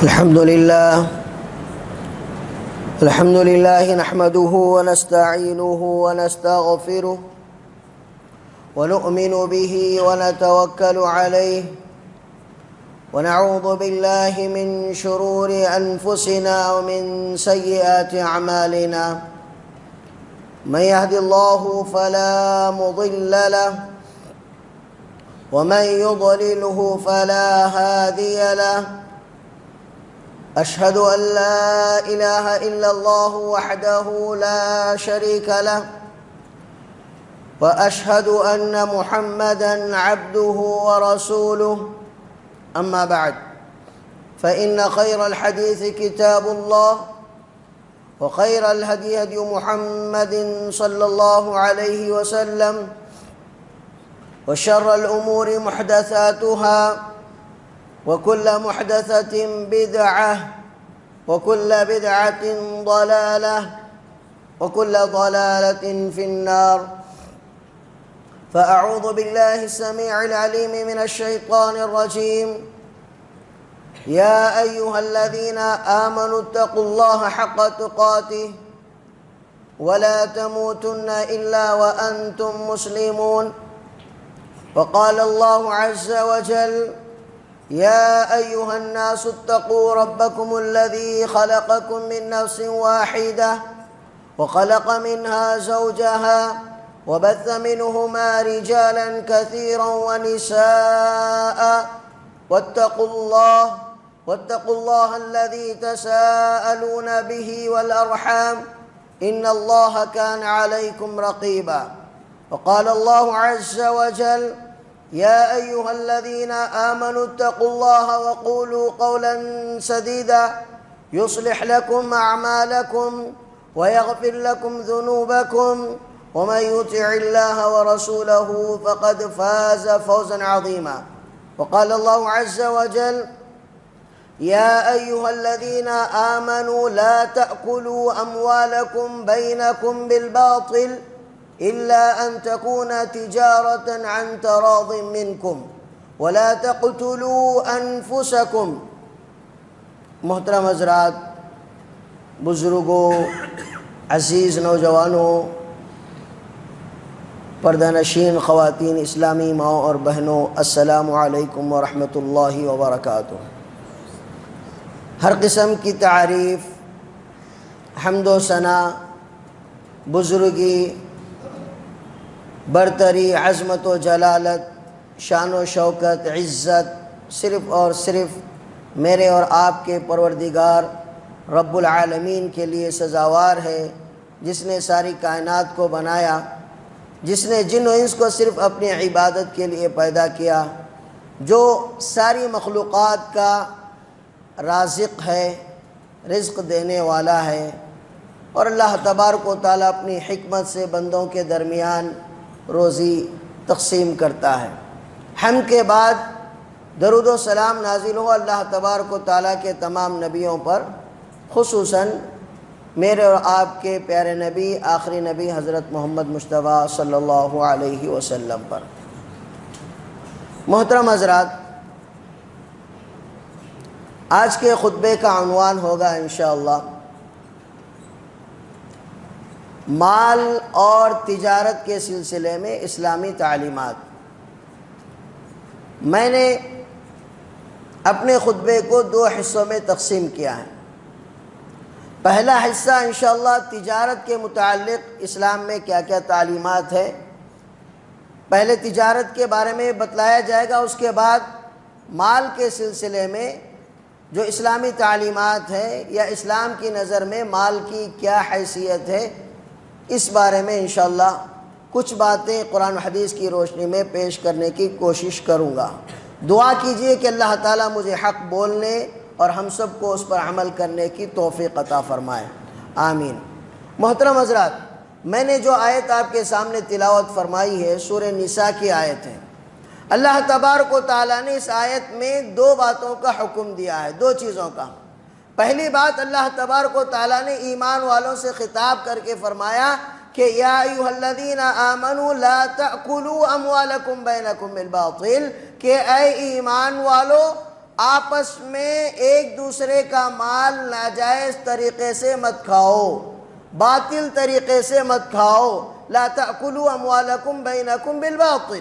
الحمد لله نحمده ونستعينه ونستغفره ونؤمن به ونتوكل عليه ونعوذ بالله من شرور أنفسنا ومن سيئات أعمالنا. من يهد الله فلا مضل له ومن يضلله فلا هادي له. أشهد أن لا إله إلا الله وحده لا شريك له وأشهد أن محمدًا عبده ورسوله. أما بعد، فإن خير الحديث كتاب الله وخير الهدي هدي محمد صلى الله عليه وسلم وشر الأمور محدثاتها وكل محدثة بدعة وكل بدعة ضلالة وكل ضلالة في النار. فأعوذ بالله السميع العليم من الشيطان الرجيم. يا أيها الذين آمنوا اتقوا الله حق تقاته ولا تموتن إلا وأنتم مسلمون. وقال الله عز وجل: يا أيها الناس اتقوا ربكم الذي خلقكم من نفس واحدة وخلق منها زوجها وبث منهما رجالا كثيرا ونساء واتقوا الله الذي تساءلون به والأرحام إن الله كان عليكم رقيبا. وقال الله عز وجل: يا أيها الذين آمنوا اتقوا الله وقولوا قولا سديدا يصلح لكم أعمالكم ويغفر لكم ذنوبكم ومن يطع الله ورسوله فقد فاز فوزا عظيما. وقال الله عز وجل: يا أيها الذين آمنوا لا تأكلوا أموالكم بينكم بالباطل إلا أن تكون تجارة عن تراض منكم ولا تقتلوا أنفسكم. محترم حضرات، بزرگوں، عزیز نوجوانوں، پردہ نشین خواتین، اسلامی ماؤں اور بہنوں، السلام علیکم ورحمۃ اللہ وبرکاتہ. ہر قسم کی تعریف، حمد و ثنا، بزرگی، برتری، عظمت و جلالت، شان و شوکت، عزت صرف اور صرف میرے اور آپ کے پروردگار رب العالمین کے لیے سزاوار ہے، جس نے ساری کائنات کو بنایا، جس نے جن و انس کو صرف اپنی عبادت کے لیے پیدا کیا، جو ساری مخلوقات کا رازق ہے، رزق دینے والا ہے، اور اللہ تبارک و تعالیٰ اپنی حکمت سے بندوں کے درمیان روزی تقسیم کرتا ہے. حمد کے بعد درود و سلام نازل ہو اللہ تبارک و تعالیٰ کے تمام نبیوں پر، خصوصاً میرے اور آپ کے پیارے نبی، آخری نبی حضرت محمد مصطفیٰ صلی اللہ علیہ وسلم پر. محترم حضرات، آج کے خطبے کا عنوان ہوگا انشاءاللہ مال اور تجارت کے سلسلے میں اسلامی تعلیمات. میں نے اپنے خطبے کو 2 حصوں میں تقسیم کیا ہے. پہلا حصہ انشاءاللہ تجارت کے متعلق اسلام میں کیا کیا تعلیمات ہے، پہلے تجارت کے بارے میں بتلایا جائے گا. اس کے بعد مال کے سلسلے میں جو اسلامی تعلیمات ہیں یا اسلام کی نظر میں مال کی کیا حیثیت ہے، اس بارے میں انشاءاللہ کچھ باتیں قرآن و حدیث کی روشنی میں پیش کرنے کی کوشش کروں گا. دعا کیجئے کہ اللہ تعالیٰ مجھے حق بولنے اور ہم سب کو اس پر عمل کرنے کی توفیق عطا فرمائے، آمین. محترم حضرات، میں نے جو آیت آپ کے سامنے تلاوت فرمائی ہے سورہ نساء کی آیت ہے. اللہ تبارک و تعالیٰ نے اس آیت میں 2 باتوں کا حکم دیا ہے، 2 چیزوں کا. پہلی بات، اللہ تبارک و تعالیٰ نے ایمان والوں سے خطاب کر کے فرمایا کہ یا ایھا الذین آمنوا لا تأکلوا اموالکم بینکم بالباطل، کہ اے ایمان والو آپس میں ایک دوسرے کا مال ناجائز طریقے سے مت کھاؤ، باطل طریقے سے مت کھاؤ، لا تأکلوا اموالکم بینکم بالباطل۔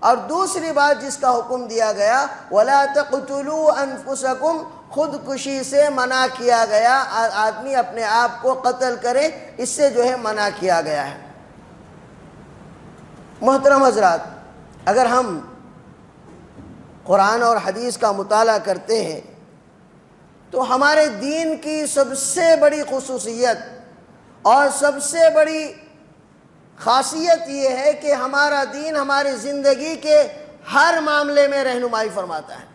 اور دوسری بات جس کا حکم دیا گیا، ولا تقتلوا انفسکم، خودکشی سے منع کیا گیا، آدمی اپنے آپ کو قتل کرے، اس سے جو ہے منع کیا گیا ہے۔ محترم حضرات، اگر ہم قرآن اور حدیث کا مطالعہ کرتے ہیں تو ہمارے دین کی سب سے بڑی خصوصیت اور سب سے بڑی خاصیت یہ ہے کہ ہمارا دین ہماری زندگی کے ہر معاملے میں رہنمائی فرماتا ہے۔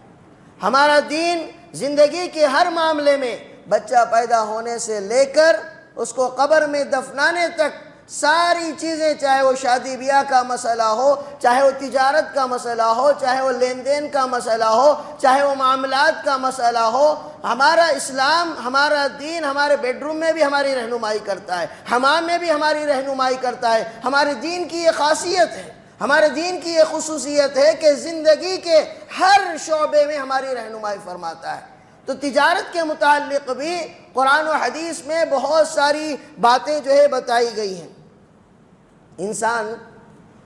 ہمارا دین زندگی کے ہر معاملے میں، بچہ پیدا ہونے سے لے کر اس کو قبر میں دفنانے تک ساری چیزیں، چاہے وہ شادی بیاہ کا مسئلہ ہو، چاہے وہ تجارت کا مسئلہ ہو، چاہے وہ لین دین کا مسئلہ ہو، چاہے وہ معاملات کا مسئلہ ہو، ہمارا اسلام، ہمارا دین ہمارے بیڈ روم میں بھی ہماری رہنمائی کرتا ہے، حمام میں بھی ہماری رہنمائی کرتا ہے۔ ہمارے دین کی یہ خاصیت ہے، ہمارے دین کی یہ خصوصیت ہے کہ زندگی کے ہر شعبے میں ہماری رہنمائی فرماتا ہے۔ تو تجارت کے متعلق بھی قرآن و حدیث میں بہت ساری باتیں جو ہے بتائی گئی ہیں۔ انسان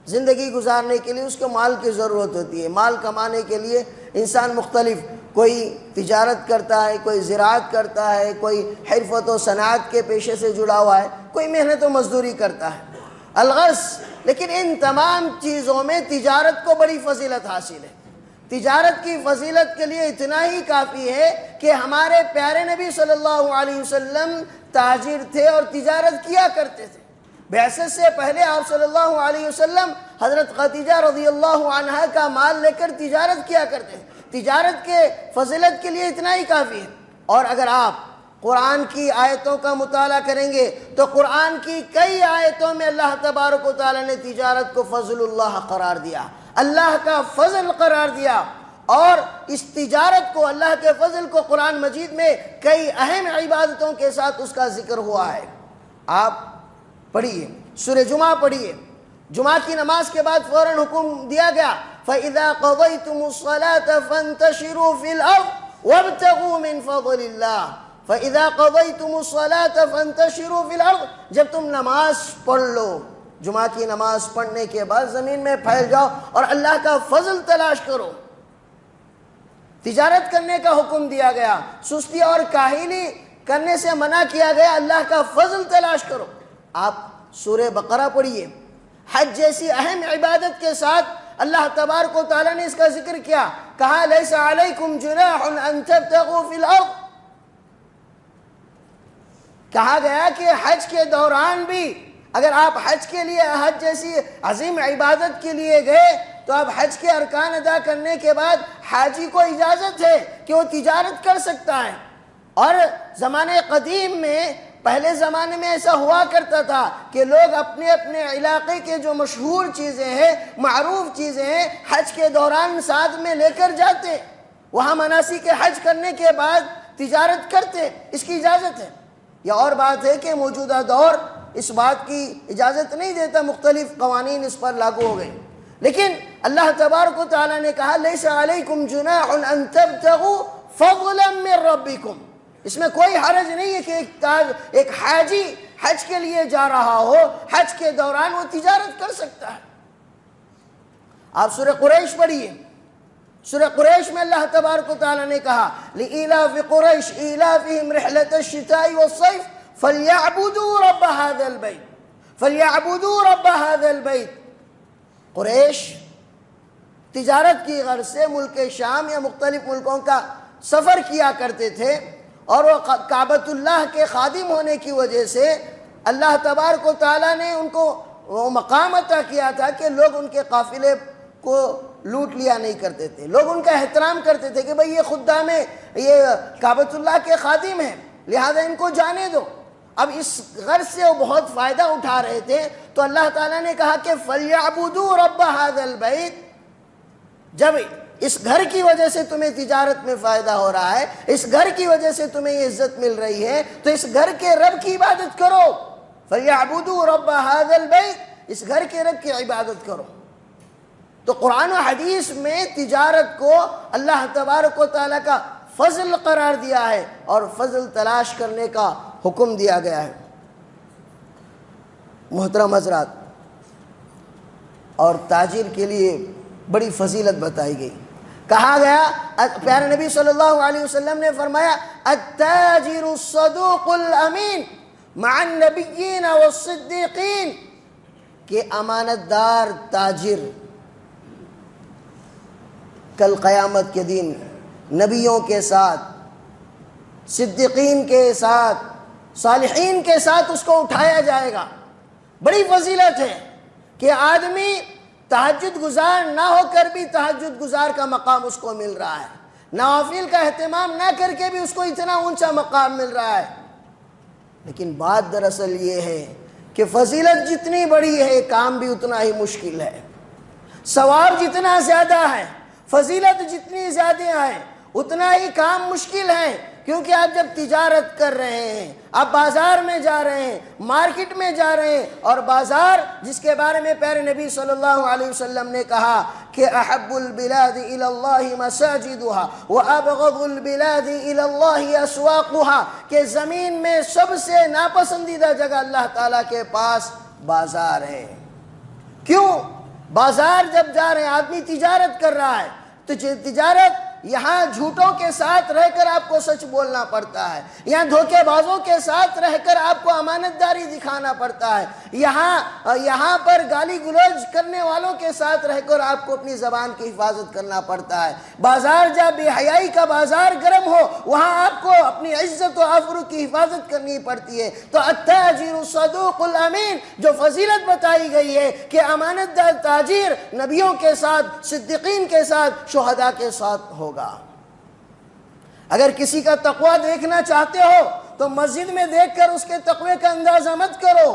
زندگی گزارنے کے لیے اس کو مال کی ضرورت ہوتی ہے، مال کمانے کے لیے انسان مختلف، کوئی تجارت کرتا ہے، کوئی زراعت کرتا ہے، کوئی حرفت و صنعت کے پیشے سے جڑا ہوا ہے، کوئی محنت و مزدوری کرتا ہے، الغرض۔ لیکن ان تمام چیزوں میں تجارت کو بڑی فضیلت حاصل ہے۔ تجارت کی فضیلت کے لیے اتنا ہی کافی ہے کہ ہمارے پیارے نبی صلی اللہ علیہ وسلم تاجر تھے اور تجارت کیا کرتے تھے۔ بعثت سے پہلے آپ صلی اللہ علیہ وسلم حضرت خدیجہ رضی اللہ عنہا کا مال لے کر تجارت کیا کرتے تھے۔ تجارت کے فضیلت کے لیے اتنا ہی کافی ہے۔ اور اگر آپ قرآن کی آیتوں کا مطالعہ کریں گے تو قرآن کی کئی آیتوں میں اللہ تبارک و تعالیٰ نے تجارت کو فضل اللہ قرار دیا، اللہ کا فضل قرار دیا، اور اس تجارت کو، اللہ کے فضل کو قرآن مجید میں کئی اہم عبادتوں کے ساتھ اس کا ذکر ہوا ہے۔ آپ پڑھیے، سورہ جمعہ پڑھیے، جمعہ کی نماز کے بعد فوراً حکم دیا گیا فَإِذَا قَضَيْتُمُ الصَّلَاةَ فَانْتَشِرُوا فِي الْأَرْضِ وَابْتَغُوا مِنْ فَضْلِ اللَّهِ فَإِذَا قَضَيْتُمُ الصَّلَاةَ فَانْتَشِرُوا فِي الْأَرْضِ، جب تم نماز پڑھ لو، جمعہ کی نماز پڑھنے کے بعد زمین میں پھیل جاؤ اور اللہ کا فضل تلاش کرو۔ تجارت کرنے کا حکم دیا گیا، سستی اور کاہلی کرنے سے منع کیا گیا، اللہ کا فضل تلاش کرو۔ آپ سورہ بقرہ پڑھیے، حج جیسی اہم عبادت کے ساتھ اللہ تبارک و تعالیٰ نے اس کا ذکر کیا، کہا لیس علیکم جناح ان تبتغوا فی الارض، کہا گیا کہ حج کے دوران بھی اگر آپ حج کے لیے، حج جیسی عظیم عبادت کے لیے گئے تو آپ حج کے ارکان ادا کرنے کے بعد حاجی کو اجازت ہے کہ وہ تجارت کر سکتا ہے۔ اور زمانے قدیم میں، پہلے زمانے میں ایسا ہوا کرتا تھا کہ لوگ اپنے اپنے علاقے کے جو مشہور چیزیں ہیں، معروف چیزیں ہیں، حج کے دوران ساتھ میں لے کر جاتے، وہاں مناسک حج کرنے کے بعد تجارت کرتے، اس کی اجازت ہے۔ یہ اور بات ہے کہ موجودہ دور اس بات کی اجازت نہیں دیتا، مختلف قوانین اس پر لاگو ہو گئے، لیکن اللہ تبارک و تعالیٰ نے کہا لیس علیکم جناح ان تبتغوا فضلا من ربکم، اس میں کوئی حرج نہیں ہے کہ ایک حاجی حج کے لیے جا رہا ہو، حج کے دوران وہ تجارت کر سکتا ہے۔ آپ سورہ قریش پڑھیے، سورہ قریش میں اللہ تبارک و تعالیٰ نے کہا لِإِيلَافِ قُرَيْشٍ إِيلَافِهِمْ رِحْلَةَ الشِّتَاءِ وَالصَّيْفِ فَلْيَعْبُدُوا رَبَّ هَذَا الْبَيْتِ فَلْيَعْبُدُوا رَبَّ هَذَا الْبَيْتِ۔ قریش تجارت کی غرض سے ملک شام یا مختلف ملکوں کا سفر کیا کرتے تھے، اور وہ کعبۃ اللہ کے خادم ہونے کی وجہ سے اللہ تبارک و تعالیٰ نے ان کو وہ مقام عطا کیا تھا کہ لوگ ان کے قافلے کو لوٹ لیا نہیں کرتے تھے، لوگ ان کا احترام کرتے تھے کہ بھئی یہ خدام ہے، یہ کعبۃ اللہ کے خادم ہیں، لہذا ان کو جانے دو۔ اب اس غرض سے وہ بہت فائدہ اٹھا رہے تھے، تو اللہ تعالیٰ نے کہا کہ فَلْيَعْبُدُوا رَبَّ هَذَا الْبَيْتِ، جب اس گھر کی وجہ سے تمہیں تجارت میں فائدہ ہو رہا ہے، اس گھر کی وجہ سے تمہیں یہ عزت مل رہی ہے، تو اس گھر کے رب کی عبادت کرو۔ فَلْيَعْبُدُوا رَبَّ هَذَا الْبَيْتِ، اس گھر کے رب کی عبادت کرو۔ تو قرآن و حدیث میں تجارت کو اللہ تبارک و تعالیٰ کا فضل قرار دیا ہے اور فضل تلاش کرنے کا حکم دیا گیا ہے۔ محترم حضرات، اور تاجر کے لیے بڑی فضیلت بتائی گئی۔ کہا گیا، پیارے نبی صلی اللہ علیہ وسلم نے فرمایا، التاجر الصدوق الامین مع النبیین والصدیقین، کہ امانت دار تاجر کل قیامت کے دن نبیوں کے ساتھ، صدیقین کے ساتھ، صالحین کے ساتھ اس کو اٹھایا جائے گا۔ بڑی فضیلت ہے کہ آدمی تہجد گزار نہ ہو کر بھی تہجد گزار کا مقام اس کو مل رہا ہے، نوافل کا اہتمام نہ کر کے بھی اس کو اتنا اونچا مقام مل رہا ہے۔ لیکن بات دراصل یہ ہے کہ فضیلت جتنی بڑی ہے کام بھی اتنا ہی مشکل ہے، ثواب جتنا زیادہ ہے، فضیلت جتنی زیادہ ہے، اتنا ہی کام مشکل ہے۔ کیونکہ آپ جب تجارت کر رہے ہیں، آپ بازار میں جا رہے ہیں، مارکیٹ میں جا رہے ہیں، اور بازار جس کے بارے میں پیارے نبی صلی اللہ علیہ وسلم نے کہا کہ احب البلاد الى اللہ مساجدها وابغض البلاد الى اللہ اسواقها، کہ زمین میں سب سے ناپسندیدہ جگہ اللہ تعالیٰ کے پاس بازار ہے۔ کیوں؟ بازار جب جا رہے ہیں، آدمی تجارت کر رہا ہے، تو تجارت یہاں جھوٹوں کے ساتھ رہ کر آپ کو سچ بولنا پڑتا ہے، یہاں دھوکے بازوں کے ساتھ رہ کر آپ کو امانت داری دکھانا پڑتا ہے، یہاں پر گالی گلوچ کرنے والوں کے ساتھ رہ کر آپ کو اپنی زبان کی حفاظت کرنا پڑتا ہے۔ بازار جب بے حیائی کا بازار گرم ہو، وہاں آپ کو اپنی عزت و آبرو کی حفاظت کرنی پڑتی ہے۔ تو التاجر الصدوق الامین، جو فضیلت بتائی گئی ہے کہ امانت دار تاجر نبیوں کے ساتھ، صدیقین کے ساتھ، شہداء کے ساتھ ہو۔ اگر کسی کا تقوی دیکھنا چاہتے ہو تو مسجد میں دیکھ کر اس کے تقوی کا اندازہ مت کرو،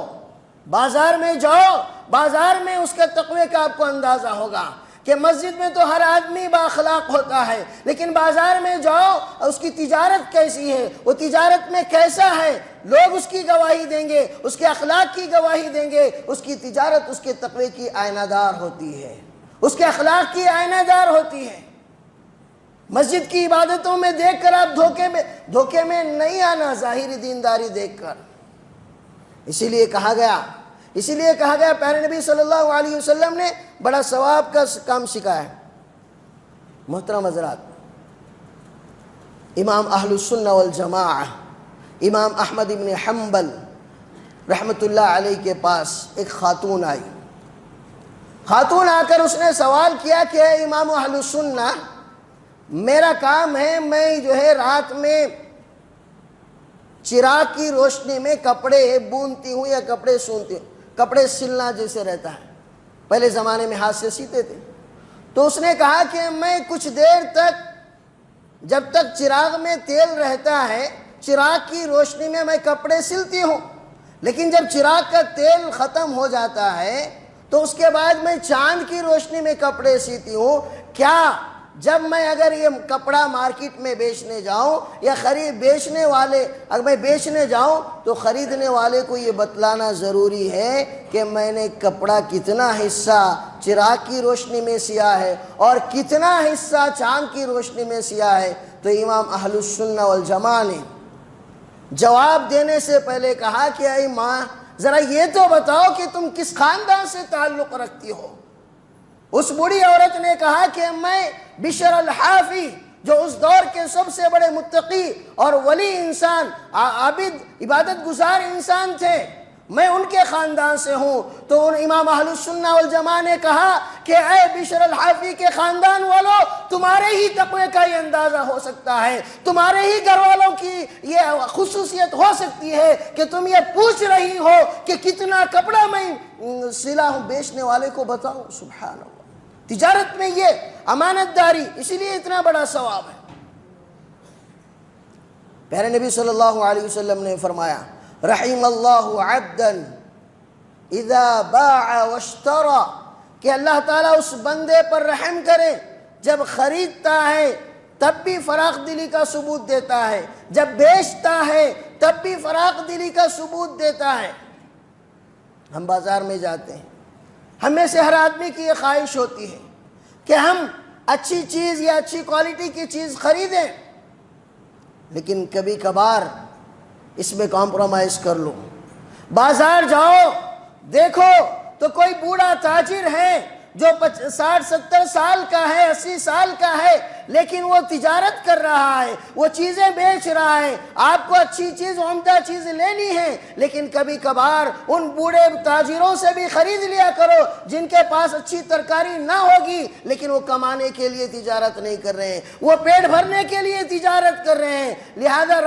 بازار میں جاؤ، بازار میں اس کے تقوی کا آپ کو اندازہ ہوگا۔ کہ مسجد میں تو ہر آدمی با اخلاق ہوتا ہے، لیکن بازار میں جاؤ، اس کی تجارت کیسی ہے، وہ تجارت میں کیسا ہے، لوگ اس کی گواہی دیں گے، اس کے اخلاق کی گواہی دیں گے۔ اس کی تجارت اس کے تقوی کی آئینہ دار ہوتی ہے، اس کے اخلاق کی آئینہ دار ہوتی ہے۔ مسجد کی عبادتوں میں دیکھ کر آپ دھوکے میں نہیں آنا، ظاہری دینداری دیکھ کر۔ اسی لیے کہا گیا پیارے نبی صلی اللہ علیہ وسلم نے بڑا ثواب کا کام سکھایا ہے۔ محترم حضرات، امام اہل السنہ والجماعہ امام احمد بن حنبل رحمۃ اللہ علیہ کے پاس ایک خاتون آئی۔ خاتون آ کر اس نے سوال کیا کہ اے امام اہل السنہ، میرا کام ہے، میں رات میں چراغ کی روشنی میں کپڑے بونتی ہوں یا کپڑے سونتی ہوں، کپڑے سلنا جیسے رہتا ہے، پہلے زمانے میں ہاتھ سے سیتے تھے۔ تو اس نے کہا کہ میں کچھ دیر تک، جب تک چراغ میں تیل رہتا ہے، چراغ کی روشنی میں میں کپڑے سلتی ہوں، لیکن جب چراغ کا تیل ختم ہو جاتا ہے تو اس کے بعد میں چاند کی روشنی میں کپڑے سیتی ہوں۔ کیا جب میں اگر یہ کپڑا مارکیٹ میں بیچنے جاؤں یا اگر میں بیچنے جاؤں تو خریدنے والے کو یہ بتلانا ضروری ہے کہ میں نے کپڑا کتنا حصہ چراغ کی روشنی میں سیا ہے اور کتنا حصہ چاند کی روشنی میں سیا ہے؟ تو امام اہل السنہ والجماعہ نے جواب دینے سے پہلے کہا کہ اے ماں، ذرا یہ تو بتاؤ کہ تم کس خاندان سے تعلق رکھتی ہو؟ اس بوڑھی عورت نے کہا کہ میں بشر الحافی، جو اس دور کے سب سے بڑے متقی اور ولی انسان، عابد، عبادت گزار انسان تھے، میں ان کے خاندان سے ہوں۔ تو امام اہل السنہ والجماعہ نے کہا کہ اے بشر الحافی کے خاندان والوں، تمہارے ہی تقوی کا یہ اندازہ ہو سکتا ہے، تمہارے ہی گھر والوں کی یہ خصوصیت ہو سکتی ہے کہ تم یہ پوچھ رہی ہو کہ کتنا کپڑا میں سلا ہوں، بیچنے والے کو بتاؤ۔ سبحان اللہ، تجارت میں یہ امانت داری، اسی لیے اتنا بڑا ثواب ہے۔ پیارے نبی صلی اللہ علیہ وسلم نے فرمایا، رحم اللہ عبدا اذا باع واشترى، کہ اللہ تعالیٰ اس بندے پر رحم کرے جب خریدتا ہے تب بھی فراخ دلی کا ثبوت دیتا ہے، جب بیچتا ہے تب بھی فراخ دلی کا ثبوت دیتا ہے۔ ہم بازار میں جاتے ہیں، ہم میں سے ہر آدمی کی یہ خواہش ہوتی ہے کہ ہم اچھی چیز یا اچھی کوالٹی کی چیز خریدیں، لیکن کبھی کبھار اس میں کمپرومائز کر لو۔ بازار جاؤ، دیکھو تو کوئی بوڑھا تاجر ہے جو 60-70 سال کا ہے، 80 سال کا ہے، لیکن وہ تجارت کر رہا ہے، وہ چیزیں بیچ رہا ہے۔ آپ کو اچھی چیز، عمدہ چیز لینی ہے، لیکن کبھی کبھار ان بوڑھے تاجروں سے بھی خرید لیا کرو جن کے پاس اچھی ترکاری نہ ہوگی، لیکن وہ کمانے کے لیے تجارت نہیں کر رہے ہیں، وہ پیٹ بھرنے کے لیے تجارت کر رہے ہیں۔ لہذا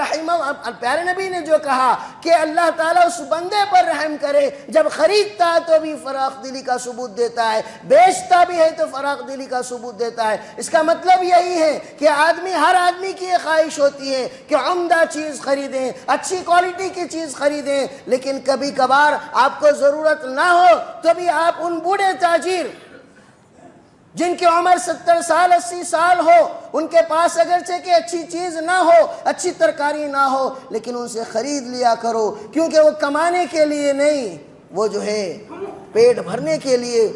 پیارے نبی نے جو کہا کہ اللہ تعالیٰ اس بندے پر رحم کرے جب خریدتا ہے تو بھی فراخ دلی کا ثبوت دیتا ہے، بیچتا بھی ہے تو فراخ دلی کا ثبوت دیتا ہے۔ اس کا مطلب یہی ہے کہ ہر آدمی کی یہ خواہش ہوتی ہے کہ عمدہ چیز خریدیں، اچھی کوالٹی کی چیز خریدیں، لیکن کبھی کبھار آپ کو ضرورت نہ ہو تو بھی آپ ان بوڑھے تاجر جن کی عمر 70 سال 80 سال ہو، ان کے پاس اگرچہ کہ اچھی چیز نہ ہو، اچھی ترکاری نہ ہو، لیکن ان سے خرید لیا کرو، کیونکہ وہ کمانے کے لیے نہیں، وہ جو ہے پیٹ بھرنے کے لیے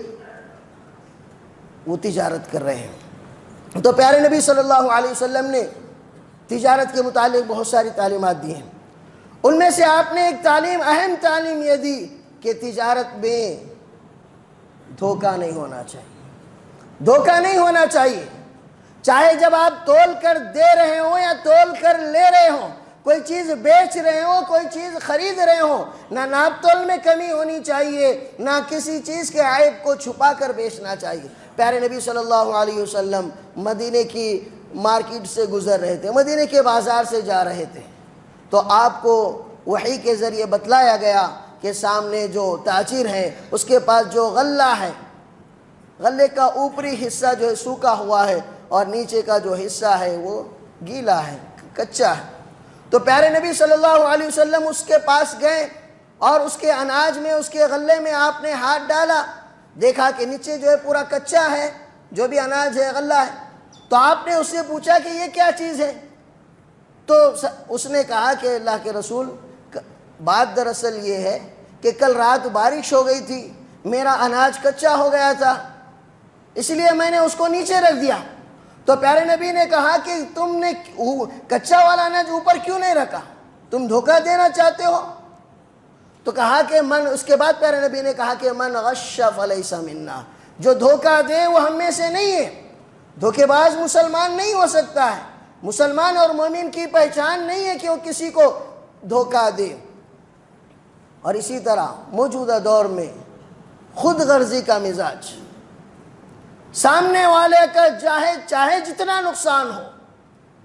وہ تجارت کر رہے ہیں۔ تو پیارے نبی صلی اللہ علیہ وسلم نے تجارت کے متعلق بہت ساری تعلیمات دی ہیں۔ ان میں سے آپ نے ایک اہم تعلیم یہ دی کہ تجارت میں دھوکہ نہیں ہونا چاہیے، دھوکہ نہیں ہونا چاہیے۔ چاہے جب آپ تول کر دے رہے ہوں یا تول کر لے رہے ہوں، کوئی چیز بیچ رہے ہوں، کوئی چیز خرید رہے ہوں، نہ ناپ تول میں کمی ہونی چاہیے، نہ کسی چیز کے عیب کو چھپا کر بیچنا چاہیے۔ پیارے نبی صلی اللہ علیہ وسلم مدینے کی مارکیٹ سے گزر رہے تھے، مدینے کے بازار سے جا رہے تھے، تو آپ کو وحی کے ذریعے بتلایا گیا کہ سامنے جو تاجر ہے اس کے پاس جو غلہ ہے، غلے کا اوپری حصہ جو ہے سوکھا ہوا ہے اور نیچے کا جو حصہ ہے وہ گیلا ہے، کچا ہے۔ تو پیارے نبی صلی اللہ علیہ وسلم اس کے پاس گئے اور اس کے اناج میں، اس کے غلے میں آپ نے ہاتھ ڈالا، دیکھا کہ نیچے جو ہے پورا کچا ہے، جو بھی اناج ہے، غلہ ہے۔ تو آپ نے اس سے پوچھا کہ یہ کیا چیز ہے؟ تو اس نے کہا کہ اللہ کے رسول، بات دراصل یہ ہے کہ کل رات بارش ہو گئی تھی، میرا اناج کچا ہو گیا تھا، اس لیے میں نے اس کو نیچے رکھ دیا۔ تو پیارے نبی نے کہا کہ تم نے کچا والا اناج اوپر کیوں نہیں رکھا؟ تم دھوکہ دینا چاہتے ہو؟ تو کہا کہ اس کے بعد پیارے نبی نے کہا کہ من غش فلیس منا، جو دھوکہ دے وہ ہم میں سے نہیں ہے۔ دھوکے باز مسلمان نہیں ہو سکتا ہے۔ مسلمان اور مومن کی پہچان نہیں ہے کہ وہ کسی کو دھوکہ دے۔ اور اسی طرح موجودہ دور میں خود غرضی کا مزاج، سامنے والے کا چاہے جتنا نقصان ہو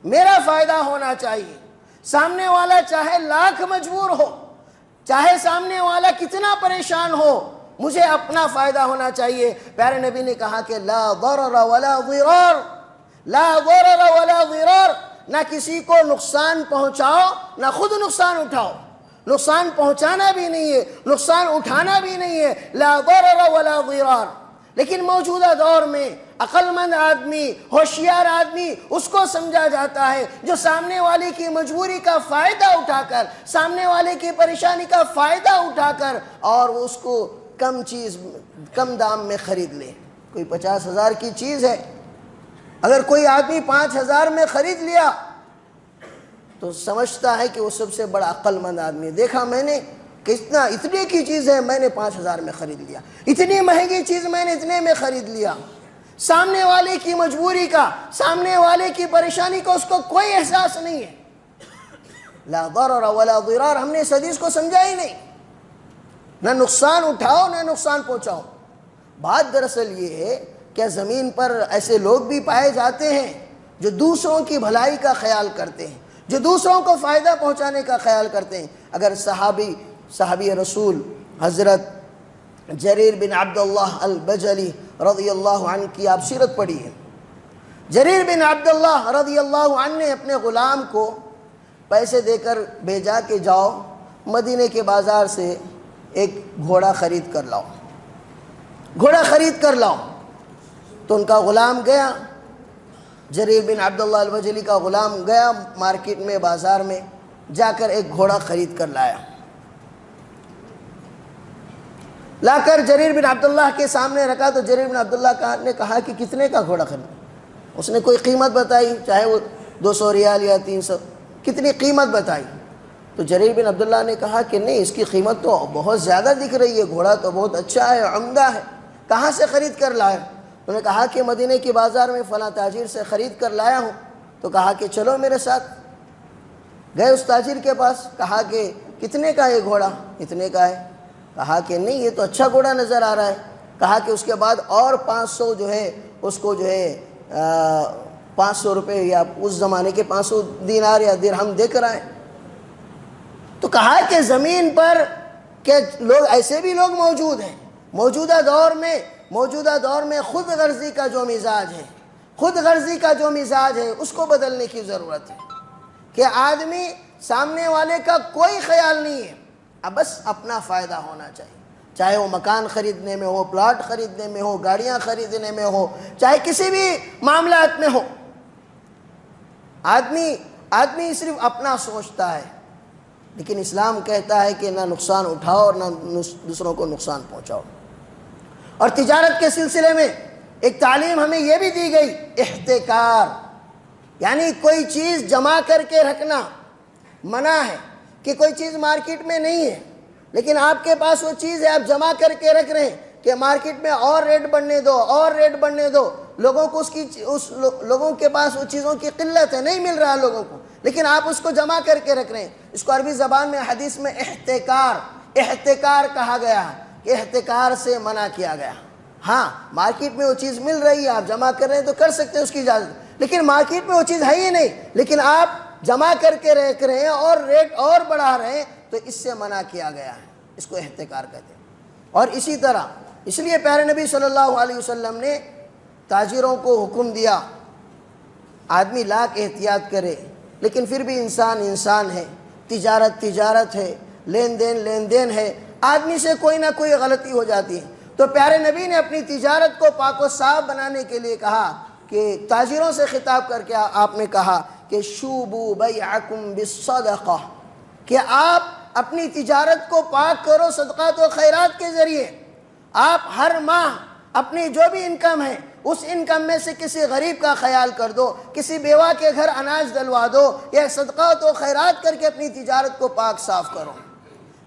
میرا فائدہ ہونا چاہیے، سامنے والا چاہے لاکھ مجبور ہو، چاہے سامنے والا کتنا پریشان ہو، مجھے اپنا فائدہ ہونا چاہیے۔ پیارے نبی نے کہا کہ لا ضرر ولا ضرار، لا ضرر ولا ضرار، نہ کسی کو نقصان پہنچاؤ نہ خود نقصان اٹھاؤ۔ نقصان پہنچانا بھی نہیں ہے، نقصان اٹھانا بھی نہیں ہے، لا ضرر ولا ضرار۔ لیکن موجودہ دور میں عقل مند آدمی، ہوشیار آدمی اس کو سمجھا جاتا ہے جو سامنے والے کی مجبوری کا فائدہ اٹھا کر، سامنے والے کی پریشانی کا فائدہ اٹھا کر اور اس کو کم دام میں خرید لے۔ کوئی 50,000 کی چیز ہے، اگر کوئی آدمی 5,000 میں خرید لیا تو سمجھتا ہے کہ وہ سب سے بڑا عقل مند آدمی ہے۔ دیکھا میں نے کہ اتنے کی چیز ہے، میں نے 5,000 میں خرید لیا، اتنی مہنگی چیز میں نے اتنے میں خرید لیا۔ سامنے والے کی مجبوری کا، سامنے والے کی پریشانی کا اس کو کوئی احساس نہیں ہے۔ لا ضرر ولا ضرار، ہم نے اس حدیث کو سمجھا ہی نہیں، نہ نقصان اٹھاؤ نہ نقصان پہنچاؤ۔ بات دراصل یہ ہے کہ زمین پر ایسے لوگ بھی پائے جاتے ہیں جو دوسروں کی بھلائی کا خیال کرتے ہیں، جو دوسروں کو فائدہ پہنچانے کا خیال کرتے ہیں۔ اگر صحابی رسول حضرت جریر بن عبداللہ البجلی رضی اللہ عنہ کی آپ سیرت پڑھی ہے، جریر بن عبداللہ رضی اللہ عنہ نے اپنے غلام کو پیسے دے کر بھیجا کہ جاؤ مدینے کے بازار سے ایک گھوڑا خرید کر لاؤ، گھوڑا خرید کر لاؤ۔ تو ان کا غلام گیا، جریر بن عبداللہ البجلی کا غلام گیا مارکیٹ میں، بازار میں جا کر ایک گھوڑا خرید کر لایا۔ لا کر جریر بن عبداللہ کے سامنے رکھا تو جریر بن عبداللہ نے کہا کہ کتنے کا گھوڑا خریدا؟ اس نے کوئی قیمت بتائی، چاہے وہ 200 ریال یا 300، کتنی قیمت بتائی؟ تو جریر بن عبداللہ نے کہا کہ نہیں، اس کی قیمت تو بہت زیادہ دکھ رہی ہے، گھوڑا تو بہت اچھا ہے، عمدہ ہے، کہاں سے خرید کر لائے؟ انہوں نے کہا کہ مدینہ کی بازار میں فلاں تاجر سے خرید کر لایا ہوں۔ تو کہا کہ چلو میرے ساتھ۔ گئے اس تاجر کے پاس، کہا کہ کتنے کا یہ گھوڑا؟ اتنے کا ہے۔ کہا کہ نہیں، یہ تو اچھا گھوڑا نظر آ رہا ہے۔ کہا کہ اس کے بعد اور 500 جو ہے اس کو جو ہے 500 روپے یا اس زمانے کے 500 دینار یا درہم دے کر آئے۔ تو کہا کہ زمین پر کہ لوگ ایسے بھی لوگ موجود ہیں موجودہ دور میں خود غرضی کا جو مزاج ہے اس کو بدلنے کی ضرورت ہے، کہ آدمی سامنے والے کا کوئی خیال نہیں ہے، اب بس اپنا فائدہ ہونا چاہیے، چاہے وہ مکان خریدنے میں ہو، پلاٹ خریدنے میں ہو، گاڑیاں خریدنے میں ہو، چاہے کسی بھی معاملات میں ہو۔ آدمی صرف اپنا سوچتا ہے، لیکن اسلام کہتا ہے کہ نہ نقصان اٹھاؤ اور نہ دوسروں کو نقصان پہنچاؤ۔ اور تجارت کے سلسلے میں ایک تعلیم ہمیں یہ بھی دی گئی، احتکار، یعنی کوئی چیز جمع کر کے رکھنا منع ہے، کہ کوئی چیز مارکیٹ میں نہیں ہے لیکن آپ کے پاس وہ چیز ہے، آپ جمع کر کے رکھ رہے ہیں کہ مارکیٹ میں اور ریٹ بڑھنے دو، لوگوں کے پاس وہ چیزوں کی قلت ہے، نہیں مل رہا لوگوں کو، لیکن آپ اس کو جمع کر کے رکھ رہے ہیں۔ اس کو عربی زبان میں حدیث میں احتکار کہا گیا ہے، کہ احتکار سے منع کیا گیا۔ ہاں، مارکیٹ میں وہ چیز مل رہی ہے، آپ جمع کر رہے ہیں تو کر سکتے ہیں، اس کی اجازت، لیکن مارکیٹ میں وہ چیز ہے ہی نہیں، لیکن آپ جمع کر کے رکھ رہے ہیں اور ریٹ اور بڑھا رہے ہیں، تو اس سے منع کیا گیا ہے، اس کو احتکار کہتے ہیں۔ اور اسی طرح اس لیے پیارے نبی صلی اللہ علیہ وسلم نے تاجروں کو حکم دیا، آدمی لاکھ احتیاط کرے، لیکن پھر بھی انسان ہے، تجارت ہے، لین دین ہے، آدمی سے کوئی نہ کوئی غلطی ہو جاتی ہے۔ تو پیارے نبی نے اپنی تجارت کو پاک و صاف بنانے کے لیے کہا کہ تاجروں سے خطاب کر کے آپ نے کہا کہ شوبوا بیعکم بالصدقہ، کہ آپ اپنی تجارت کو پاک کرو صدقات و خیرات کے ذریعے۔ آپ ہر ماہ اپنی جو بھی انکم ہے اس انکم میں سے کسی غریب کا خیال کر دو، کسی بیوہ کے گھر اناج ڈلوا دو، یا صدقات و خیرات کر کے اپنی تجارت کو پاک صاف کرو۔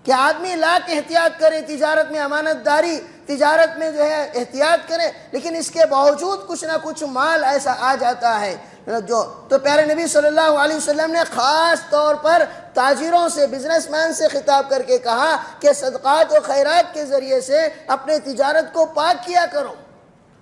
کہ آدمی لاکھ احتیاط کرے، تجارت میں امانت داری، تجارت میں جو ہے احتیاط کرے، لیکن اس کے باوجود کچھ نہ کچھ مال ایسا آ جاتا ہے تو پیارے نبی صلی اللہ علیہ وسلم نے خاص طور پر تاجروں سے، بزنس مین سے خطاب کر کے کہا کہ صدقات و خیرات کے ذریعے سے اپنے تجارت کو پاک کیا کرو۔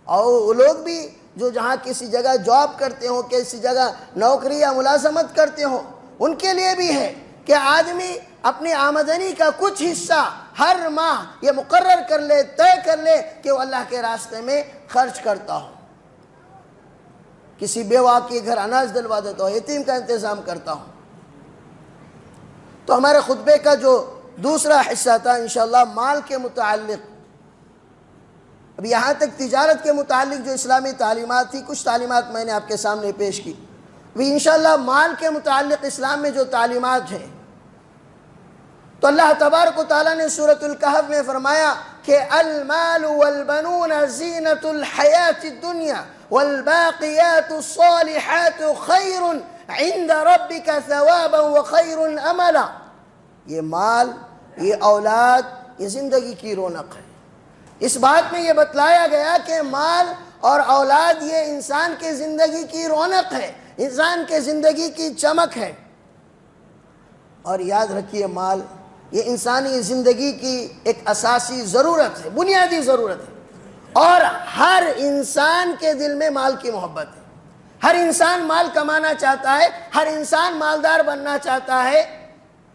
اور وہ لوگ بھی جو جہاں کسی جگہ جاب کرتے ہوں، کسی جگہ نوکری یا ملازمت کرتے ہوں، ان کے لیے بھی ہے کہ آدمی اپنی آمدنی کا کچھ حصہ ہر ماہ یہ مقرر کر لے، طے کر لے کہ وہ اللہ کے راستے میں خرچ کرتا ہو، کسی بیوہ کے گھر اناج دلوا دیتا ہو، یتیم کا انتظام کرتا ہو۔ تو ہمارے خطبے کا جو دوسرا حصہ تھا انشاءاللہ مال کے متعلق، اب یہاں تک تجارت کے متعلق جو اسلامی تعلیمات تھی، کچھ تعلیمات میں نے آپ کے سامنے پیش کی۔ ابھی انشاءاللہ مال کے متعلق اسلام میں جو تعلیمات ہیں، تو اللہ تبارک و تعالیٰ نے سورۃ الکہف میں فرمایا کہ المال والبنون زینۃ الحیاۃ الدنیا والباقیات الصالحات خیر عند ربک ثوابا وخیر املا۔ یہ مال، یہ اولاد، یہ زندگی کی رونق ہے۔ اس بات میں یہ بتلایا گیا کہ مال اور اولاد یہ انسان کے زندگی کی رونق ہے، انسان کے زندگی کی چمک ہے۔ اور یاد رکھیے، مال یہ انسانی زندگی کی ایک اساسی ضرورت ہے، بنیادی ضرورت ہے، اور ہر انسان کے دل میں مال کی محبت ہے۔ ہر انسان مال کمانا چاہتا ہے، ہر انسان مالدار بننا چاہتا ہے۔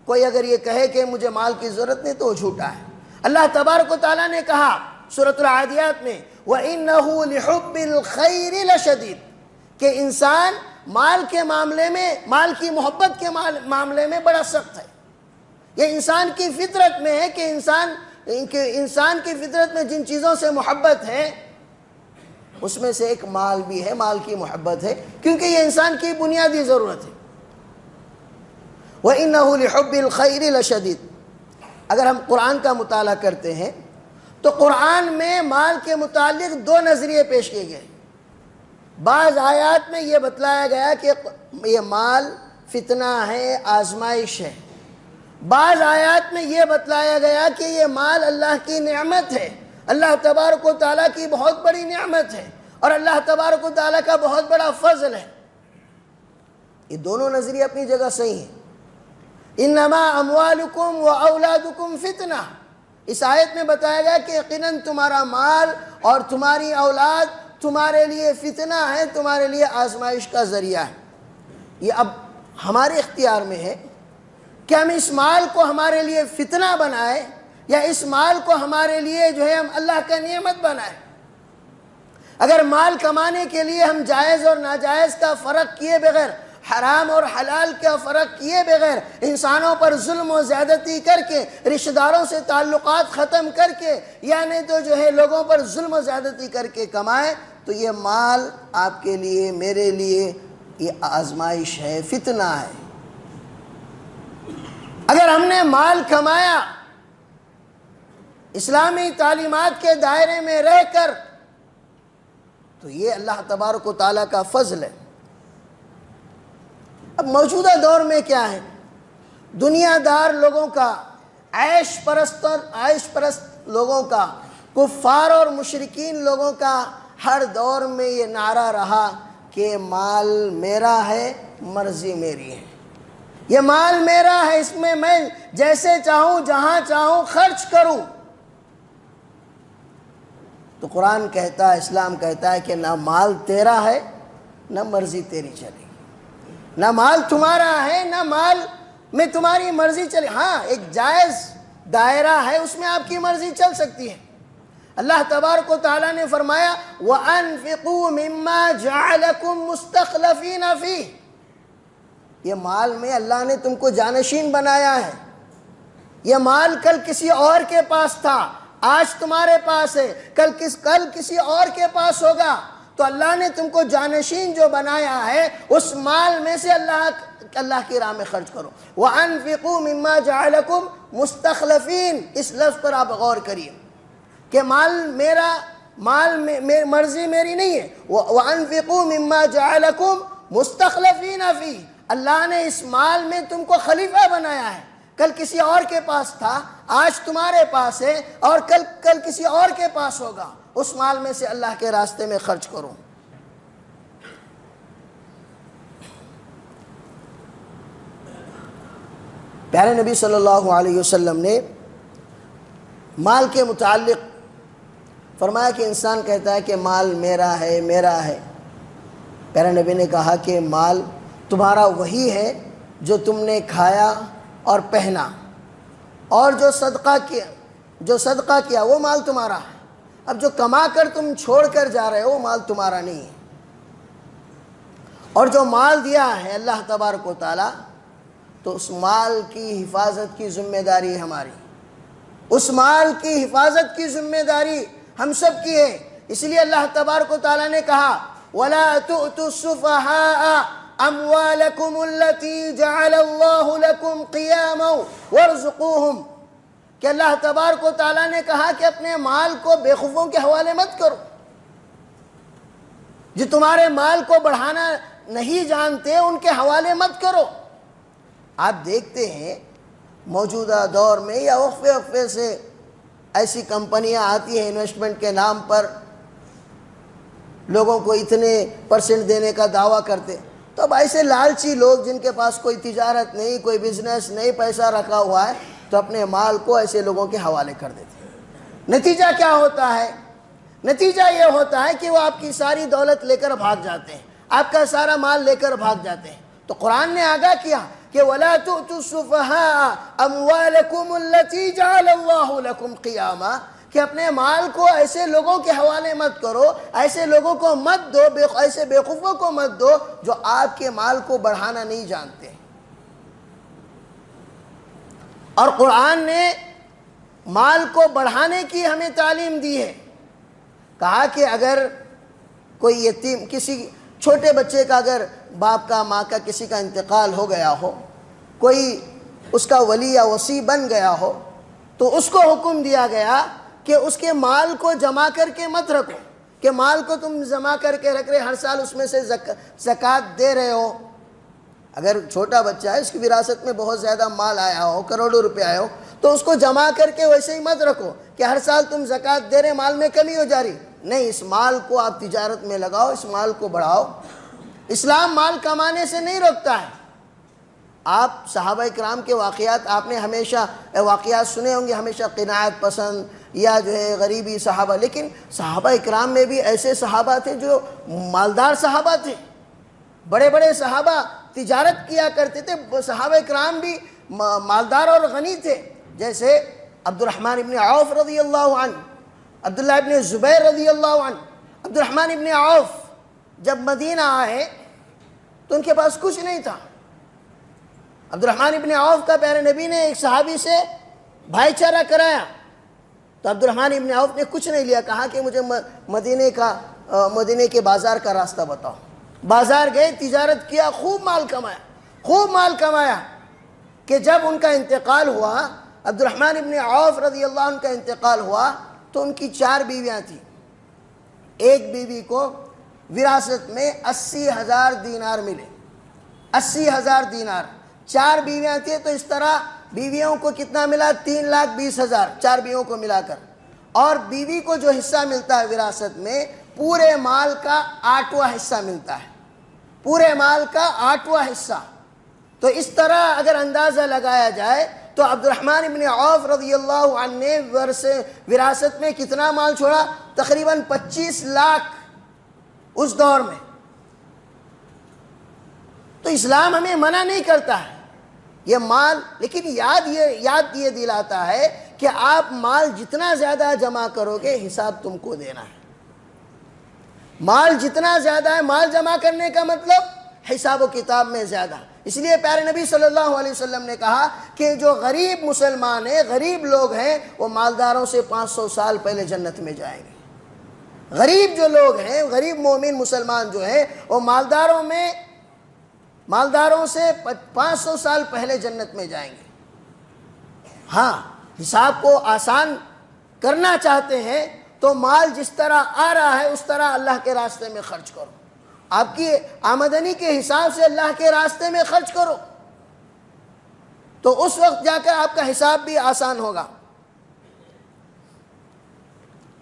کوئی اگر یہ کہے کہ مجھے مال کی ضرورت نہیں تو وہ جھوٹا ہے۔ اللہ تبارک و تعالیٰ نے کہا سورۃ العادیات میں وَإِنَّهُ لِحُبِّ الْخَيْرِ لَشَدِيدٌ، کہ انسان مال کے معاملے میں، مال کی محبت کے معاملے میں بڑا سخت ہے۔ یہ انسان کی فطرت میں ہے کہ انسان کی فطرت میں جن چیزوں سے محبت ہے اس میں سے ایک مال بھی ہے، مال کی محبت ہے، کیونکہ یہ انسان کی بنیادی ضرورت ہے۔ وَإِنَّهُ لِحُبِّ الْخَيْرِ لَشَدِيدٌ۔ اگر ہم قرآن کا مطالعہ کرتے ہیں تو قرآن میں مال کے متعلق دو نظریے پیش کیے گئے. بعض آیات میں یہ بتلایا گیا کہ یہ مال فتنہ ہے، آزمائش ہے. بعض آیات میں یہ بتلایا گیا کہ یہ مال اللہ کی نعمت ہے، اللہ تبارک و تعالیٰ کی بہت بڑی نعمت ہے اور اللہ تبارک و تعالیٰ کا بہت بڑا فضل ہے. یہ دونوں نظریے اپنی جگہ صحیح ہیں. انما اموالکم و اولادکم فتنہ، اس آیت میں بتایا گیا کہ یقیناً تمہارا مال اور تمہاری اولاد تمہارے لیے فتنہ ہے، تمہارے لیے آزمائش کا ذریعہ ہے. یہ اب ہمارے اختیار میں ہے کہ ہم اس مال کو ہمارے لیے فتنہ بنائیں یا اس مال کو ہمارے لیے جو ہے ہم اللہ کا نعمت بنائیں. اگر مال کمانے کے لیے ہم جائز اور ناجائز کا فرق کیے بغیر، حرام اور حلال کا فرق کیے بغیر انسانوں پر ظلم و زیادتی کر کے، رشتہ داروں سے تعلقات ختم کر کے، یعنی تو جو ہے لوگوں پر ظلم و زیادتی کر کے کمائیں، تو یہ مال آپ کے لیے، میرے لیے یہ آزمائش ہے، فتنہ ہے. اگر ہم نے مال کمایا اسلامی تعلیمات کے دائرے میں رہ کر، تو یہ اللہ تبارک و تعالیٰ کا فضل ہے. اب موجودہ دور میں کیا ہے؟ دنیا دار لوگوں کا، عیش پرست لوگوں کا، کفار اور مشرکین لوگوں کا ہر دور میں یہ نعرہ رہا کہ مال میرا ہے، مرضی میری ہے. یہ مال میرا ہے، اس میں میں جیسے چاہوں جہاں چاہوں خرچ کروں. تو قرآن کہتا ہے، اسلام کہتا ہے کہ نہ مال تیرا ہے نہ مرضی تیری چلے گی. نہ مال تمہارا ہے نہ مال میں تمہاری مرضی چلے. ہاں ایک جائز دائرہ ہے، اس میں آپ کی مرضی چل سکتی ہے. اللہ تبارک و تعالیٰ نے فرمایا وَأَنفِقُوا مِمَّا جَعَلَكُمْ مُسْتَخْلَفِينَ فِيهِ. یہ مال میں اللہ نے تم کو جانشین بنایا ہے. یہ مال کل کسی اور کے پاس تھا، آج تمہارے پاس ہے، کل کسی اور کے پاس ہوگا. تو اللہ نے تم کو جانشین جو بنایا ہے، اس مال میں سے اللہ کی راہ میں خرچ کرو. وَأَنفِقُوا مِمَّا جَعَلَكُمْ مُسْتَخْلَفِينَ. اس لفظ پر آپ غور کریے کہ مال میرا، مرضی میری نہیں ہے. وَأَنفِقُوا مِمَّا جَعَلَكُمْ مُسْتَخْلَفِينَ فِيهِ. اللہ نے اس مال میں تم کو خلیفہ بنایا ہے. کل کسی اور کے پاس تھا، آج تمہارے پاس ہے اور کل کسی اور کے پاس ہوگا. اس مال میں سے اللہ کے راستے میں خرچ کرو. پیارے نبی صلی اللہ علیہ وسلم نے مال کے متعلق فرمایا کہ انسان کہتا ہے کہ مال میرا ہے، میرا ہے. پیارے نبی نے کہا کہ مال تمہارا وہی ہے جو تم نے کھایا اور پہنا، اور جو صدقہ کیا وہ مال تمہارا ہے. اب جو کما کر تم چھوڑ کر جا رہے ہو وہ مال تمہارا نہیں ہے. اور جو مال دیا ہے اللہ تبارک و تعالیٰ، تو اس مال کی حفاظت کی ذمہ داری ہماری، اس مال کی حفاظت کی ذمہ داری ہم سب کی ہے. اس لیے اللہ تبارک و تعالیٰ نے کہا وَلَا تُؤْتُوا السُّفَهَاءَ أَمْوَالَكُمُ الَّتِي جَعَلَ اللَّهُ لَكُمْ قِيَامًا وَارْزُقُوهُمْ. کہ اللہ تبارک و تعالیٰ نے کہا کہ اپنے مال کو بے خوفوں کے حوالے مت کرو، جو تمہارے مال کو بڑھانا نہیں جانتے ان کے حوالے مت کرو. آپ دیکھتے ہیں موجودہ دور میں یا وقفے سے ایسی کمپنیاں آتی ہیں انویسٹمنٹ کے نام پر، لوگوں کو اتنے پرسنٹ دینے کا دعویٰ کرتے. تو اب ایسے لالچی لوگ جن کے پاس کوئی تجارت نہیں، کوئی بزنس نہیں، پیسہ رکھا ہوا ہے، تو اپنے مال کو ایسے لوگوں کے حوالے کر دیتے ہیں. نتیجہ کیا ہوتا ہے؟ نتیجہ یہ ہوتا ہے کہ وہ آپ کی ساری دولت لے کر بھاگ جاتے ہیں، آپ کا سارا مال لے کر بھاگ جاتے ہیں. تو قرآن نے آگاہ کیا کہ وَلَا تُؤْتُوا السُّفَهَاءَ أَمْوَالَكُمُ الَّتِي جَعَلَ اللَّهُ لَكُمْ قِيَامًا. کہ اپنے مال کو ایسے لوگوں کے حوالے مت کرو، ایسے لوگوں کو مت دو، ایسے بیوقوفوں کو مت دو جو آپ کے مال کو بڑھانا نہیں جانتے. اور قرآن نے مال کو بڑھانے کی ہمیں تعلیم دی ہے. کہا کہ اگر کوئی یتیم، کسی چھوٹے بچے کا اگر باپ کا، ماں کا، کسی کا انتقال ہو گیا ہو، کوئی اس کا ولی یا وصی بن گیا ہو، تو اس کو حکم دیا گیا کہ اس کے مال کو جمع کر کے مت رکھو، کہ مال کو تم جمع کر کے رکھ رہے، ہر سال اس میں سے زکوٰۃ دے رہے ہو۔ اگر چھوٹا بچہ ہے، اس کی وراثت میں بہت زیادہ مال آیا ہو، کروڑوں روپے آئے ہو، تو اس کو جمع کر کے ویسے ہی مت رکھو کہ ہر سال تم زکوٰۃ دے رہے، مال میں کمی ہو جا رہی۔ نہیں، اس مال کو آپ تجارت میں لگاؤ، اس مال کو بڑھاؤ۔ اسلام مال کمانے سے نہیں روکتا ہے۔ آپ صحابہ کرام کے واقعات آپ نے ہمیشہ واقعات سنے ہوں گے، ہمیشہ قناعت پسند یا جو ہے غریبی صحابہ، لیکن صحابہ کرام میں بھی ایسے صحابہ تھے جو مالدار صحابہ تھے، بڑے بڑے صحابہ تجارت کیا کرتے تھے، صحابہ کرام بھی مالدار اور غنی تھے، جیسے عبد الرحمن ابن عوف رضی اللہ عنہ، عبداللہ ابن زبیر رضی اللہ عنہ۔ عبد الرحمن ابن عوف جب مدینہ آئے تو ان کے پاس کچھ نہیں تھا۔ عبد الرحمن ابن عوف کا پیارے نبی نے ایک صحابی سے بھائی چارہ کرایا، تو عبد الرحمن ابن عوف نے کچھ نہیں لیا، کہا کہ مجھے مدینے کے بازار کا راستہ بتاؤ۔ بازار گئے، تجارت کیا، خوب مال کمایا کہ جب ان کا انتقال ہوا، عبد الرحمن ابن عوف رضی اللہ عنہ کا انتقال ہوا، تو ان کی 4 بیویاں تھیں۔ ایک بیوی کو وراثت میں 80,000 دینار ملے، 80,000 دینار۔ 4 بیویاں تھیں تو اس طرح بیویوں کو کتنا ملا؟ 3,20,000، 4 بیویوں کو ملا کر۔ اور بیوی کو جو حصہ ملتا ہے وراثت میں، پورے مال کا 8واں حصہ ملتا ہے، پورے مال کا 8واں حصہ۔ تو اس طرح اگر اندازہ لگایا جائے تو عبد الرحمن ابن عوف رضی اللہ عنہ نے وراثت میں کتنا مال چھوڑا؟ تقریباً 25 لاکھ اس دور میں۔ تو اسلام ہمیں منع نہیں کرتا ہے یہ مال، لیکن یاد یہ دلاتا ہے کہ آپ مال جتنا زیادہ جمع کرو گے، حساب تم کو دینا ہے۔ مال جتنا زیادہ ہے، مال جمع کرنے کا مطلب حساب و کتاب میں زیادہ۔ اس لیے پیارے نبی صلی اللہ علیہ وسلم نے کہا کہ جو غریب مسلمان ہیں، غریب لوگ ہیں، وہ مالداروں سے 500 سال پہلے جنت میں جائیں گے۔ غریب جو لوگ ہیں، غریب مومن مسلمان جو ہیں، وہ مالداروں سے 500 سال پہلے جنت میں جائیں گے۔ ہاں، حساب کو آسان کرنا چاہتے ہیں تو مال جس طرح آ رہا ہے اس طرح اللہ کے راستے میں خرچ کرو، آپ کی آمدنی کے حساب سے اللہ کے راستے میں خرچ کرو، تو اس وقت جا کر آپ کا حساب بھی آسان ہوگا۔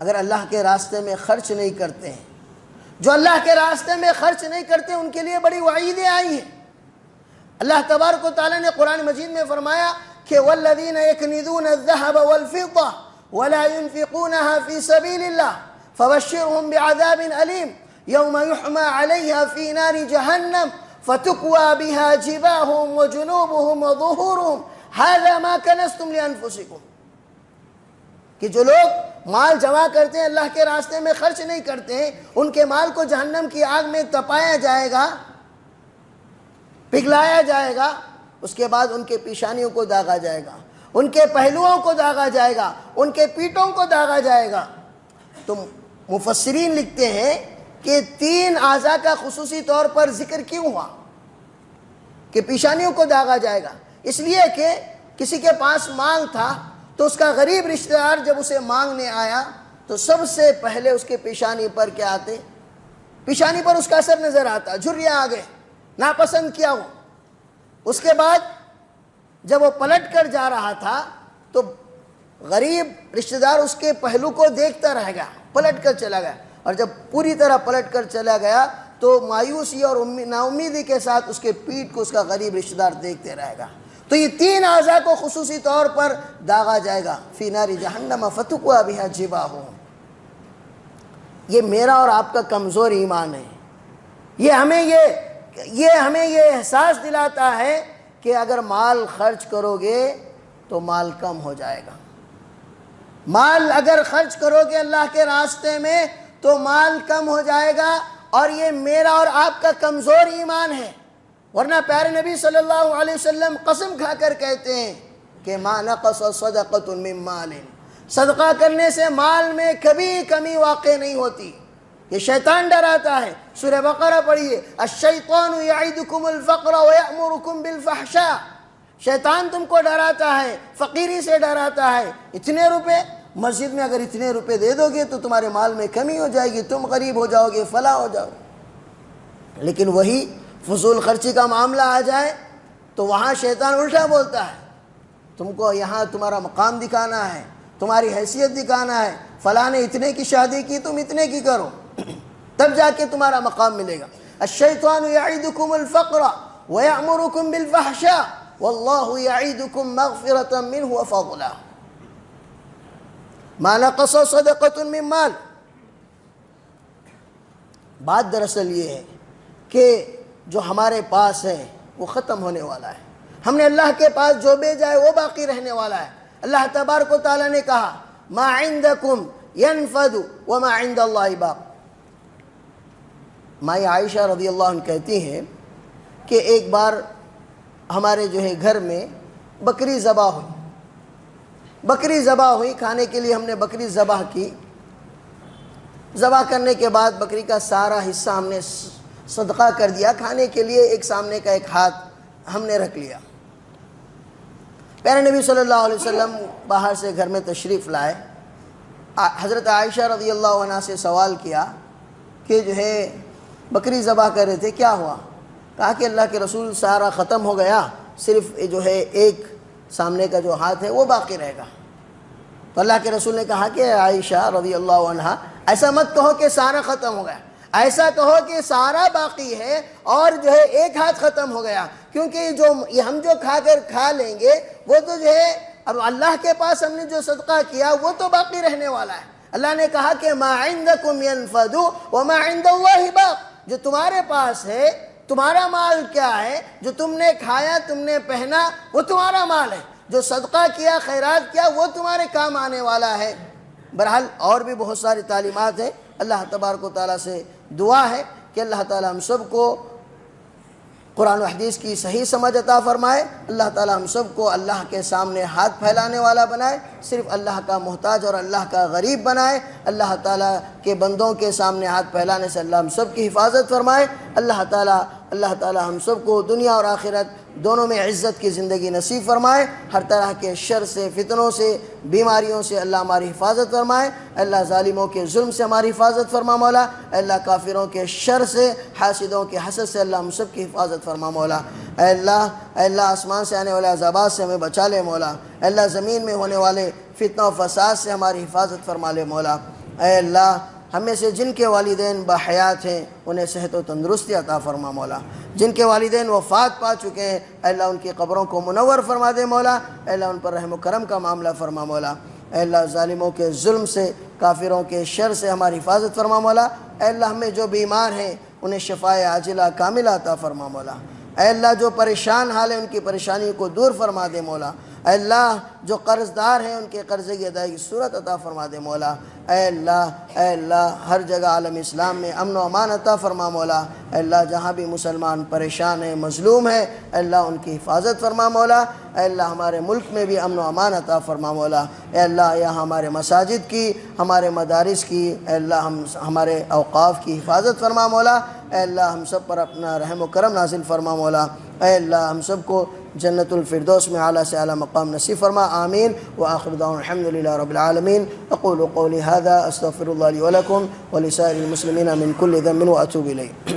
اگر اللہ کے راستے میں خرچ نہیں کرتے ہیں، جو اللہ کے راستے میں خرچ نہیں کرتے ان کے لیے بڑی وعیدیں آئی ہیں۔ اللہ تبارک و تعالیٰ نے قرآن مجید میں فرمایا کہ والذین یکنزون الذهب والفضة ولا ينفقونها في سبيل الله فبشرهم بعذاب أليم يوم يحمى عليها في نار جهنم فتكوى بها جباههم وجنوبهم وظهورهم هذا ما كنزتم لأنفسكم۔ کہ جو لوگ مال جمع کرتے ہیں، اللہ کے راستے میں خرچ نہیں کرتے ہیں، ان کے مال کو جہنم کی آگ میں تپایا جائے گا، پگھلایا جائے گا، اس کے بعد ان کے پیشانیوں کو داغا جائے گا، ان کے پہلوؤں کو داغا جائے گا، ان کے پیٹوں کو داغا جائے گا۔ تو مفسرین لکھتے ہیں کہ 3 اعضاء کا خصوصی طور پر ذکر کیوں ہوا کہ پیشانیوں کو داغا جائے گا؟ اس لیے کہ کسی کے پاس مال تھا تو اس کا غریب رشتہ دار جب اسے مانگنے آیا تو سب سے پہلے اس کے پیشانی پر کیا آتے؟ پیشانی پر اس کا اثر نظر آتا، جھریاں آ گئے، ناپسند کیا وہ۔ اس کے بعد جب وہ پلٹ کر جا رہا تھا تو غریب رشتہ دار اس کے پہلو کو دیکھتا رہ گیا، پلٹ کر چلا گیا، اور جب پوری طرح پلٹ کر چلا گیا تو مایوسی اور نا امیدی کے ساتھ اس کے پیٹھ کو اس کا غریب رشتہ دار دیکھتے رہے گا۔ تو یہ 3 اعضاء کو خصوصی طور پر داغا جائے گا، فی نار جہنم فتکوی بہا جباہہم۔ یہ میرا اور آپ کا کمزور ایمان ہے، یہ ہمیں یہ احساس دلاتا ہے کہ اگر مال خرچ کرو گے تو مال کم ہو جائے گا، مال اگر خرچ کرو گے اللہ کے راستے میں تو مال کم ہو جائے گا، اور یہ میرا اور آپ کا کمزور ایمان ہے۔ ورنہ پیارے نبی صلی اللہ علیہ وسلم قسم کھا کر کہتے ہیں کہ ما نقص صدقۃ من مال، صدقہ کرنے سے مال میں کبھی کمی واقع نہیں ہوتی۔ یہ شیطان ڈراتا ہے، سورہ بقرہ پڑھیے، الشیطان یعدکم الفقر ویأمرکم بالفحشاء، شیطان تم کو ڈراتا ہے، فقیری سے ڈراتا ہے، اتنے روپے مسجد میں اگر اتنے روپے دے دو گے تو تمہارے مال میں کمی ہو جائے گی، تم غریب ہو جاؤ گے، فلاح ہو جاؤ گے۔ لیکن وہی فضول خرچی کا معاملہ آ جائے تو وہاں شیطان الٹا بولتا ہے، تم کو یہاں تمہارا مقام دکھانا ہے، تمہاری حیثیت دکھانا ہے، فلاں نے اتنے کی شادی کی، تم اتنے کی کرو، تب جا کے تمہارا مقام ملے گا۔ الشیطان یعیدکم الفقر ویأمرکم بالفحشاء واللہ یعیدکم مغفرۃ منہ وفضلا۔ ما نقص صدقۃ من مال۔ بات دراصل یہ ہے کہ جو ہمارے پاس ہے وہ ختم ہونے والا ہے، ہم نے اللہ کے پاس جو بھیجا ہے وہ باقی رہنے والا ہے۔ اللہ تبارک و تعالیٰ نے کہا ما عندکم ینفد وما عند اللہ باق۔ مائی عائشہ رضی اللہ عنہ کہتی ہیں کہ ایک بار ہمارے جو ہے گھر میں بکری ذبح ہوئی، کھانے کے لیے ہم نے بکری ذبح کی۔ ذبح کرنے کے بعد بکری کا سارا حصہ ہم نے صدقہ کر دیا، کھانے کے لیے ایک سامنے کا ایک ہاتھ ہم نے رکھ لیا۔ پیارے نبی صلی اللہ علیہ وسلم باہر سے گھر میں تشریف لائے، حضرت عائشہ رضی اللہ عنہ سے سوال کیا کہ جو ہے بکری ذبح کر رہے تھے، کیا ہوا؟ کہا کہ اللہ کے رسول سارا ختم ہو گیا، صرف جو ہے ایک سامنے کا جو ہاتھ ہے وہ باقی رہے گا۔ تو اللہ کے رسول نے کہا کہ عائشہ رضی اللہ عنہ ایسا مت کہو کہ سارا ختم ہو گیا، ایسا کہو کہ سارا باقی ہے اور جو ہے ایک ہاتھ ختم ہو گیا، کیونکہ ہم جو کھا لیں گے وہ تو جو ہے اب اللہ کے پاس ہم نے جو صدقہ کیا وہ تو باقی رہنے والا ہے۔ اللہ نے کہا کہ ما عندکم ینفد وما عند اللہ باق، جو تمہارے پاس ہے، تمہارا مال کیا ہے، جو تم نے کھایا، تم نے پہنا، وہ تمہارا مال ہے، جو صدقہ کیا، خیرات کیا، وہ تمہارے کام آنے والا ہے۔ بہرحال اور بھی بہت ساری تعلیمات ہیں۔ اللہ تبارک و تعالیٰ سے دعا ہے کہ اللہ تعالیٰ ہم سب کو قرآن و حدیث کی صحیح سمجھ عطا فرمائے، اللہ تعالیٰ ہم سب کو اللہ کے سامنے ہاتھ پھیلانے والا بنائے، صرف اللہ کا محتاج اور اللہ کا غریب بنائے، اللہ تعالیٰ کے بندوں کے سامنے ہاتھ پھیلانے سے اللہ ہم سب کی حفاظت فرمائے۔ اللہ تعالیٰ ہم سب کو دنیا اور آخرت دونوں میں عزت کی زندگی نصیب فرمائے، ہر طرح کے شر سے، فتنوں سے، بیماریوں سے اللہ ہماری حفاظت فرمائے۔ اللہ ظالموں کے ظلم سے ہماری حفاظت فرما مولا، اللہ کافروں کے شر سے، حاسدوں کے حسد سے اللہ ہم سب کی حفاظت فرما مولا۔ اے اللہ آسمان سے آنے والے عذابات سے ہمیں بچا لے مولا، اے اللہ زمین میں ہونے والے فتنہ و فساد سے ہماری حفاظت فرما لے مولا۔ اے اللہ ہم میں سے جن کے والدین باحیات ہیں انہیں صحت و تندرستی عطا فرما مولا، جن کے والدین وفات پا چکے ہیں اے اللہ ان کی قبروں کو منور فرما دے مولا، اے اللہ ان پر رحم و کرم کا معاملہ فرما مولا۔ اے اللہ ظالموں کے ظلم سے، کافروں کے شر سے ہماری حفاظت فرما مولا۔ اے اللہ ہمیں جو بیمار ہیں انہیں شفائے عاجلہ کاملہ عطا فرما مولا۔ اے اللہ جو پریشان حال ہیں ان کی پریشانی کو دور فرما دے مولا۔ اے اللہ جو قرض دار ہیں ان کے قرضے کی ادائیگی صورت عطا فرما دے مولا۔ اے اللہ ہر جگہ عالم اسلام میں امن و امان عطا فرما مولا۔ اے اللہ جہاں بھی مسلمان پریشان ہیں، مظلوم ہیں، اے اللہ ان کی حفاظت فرما مولا۔ اے اللہ ہمارے ملک میں بھی امن و امان عطا فرما مولا۔ اے اللہ یہاں ہمارے مساجد کی، ہمارے مدارس کی، اے اللہ ہمارے اوقاف کی حفاظت فرما مولا۔ اے اللہ ہم سب پر اپنا رحم و کرم نازل فرما مولا۔ اے اللہ ہم سب کو جنت الفردوس میں اعلیٰ سے اعلیٰ مقام نصیب فرما، آمین۔ وآخر دعوانا الحمد للہ رب العالمین۔ اقول قولی هذا استغفر اللہ لی ولکم ولسائر المسلمین من کل ذنب واتوب الیہ۔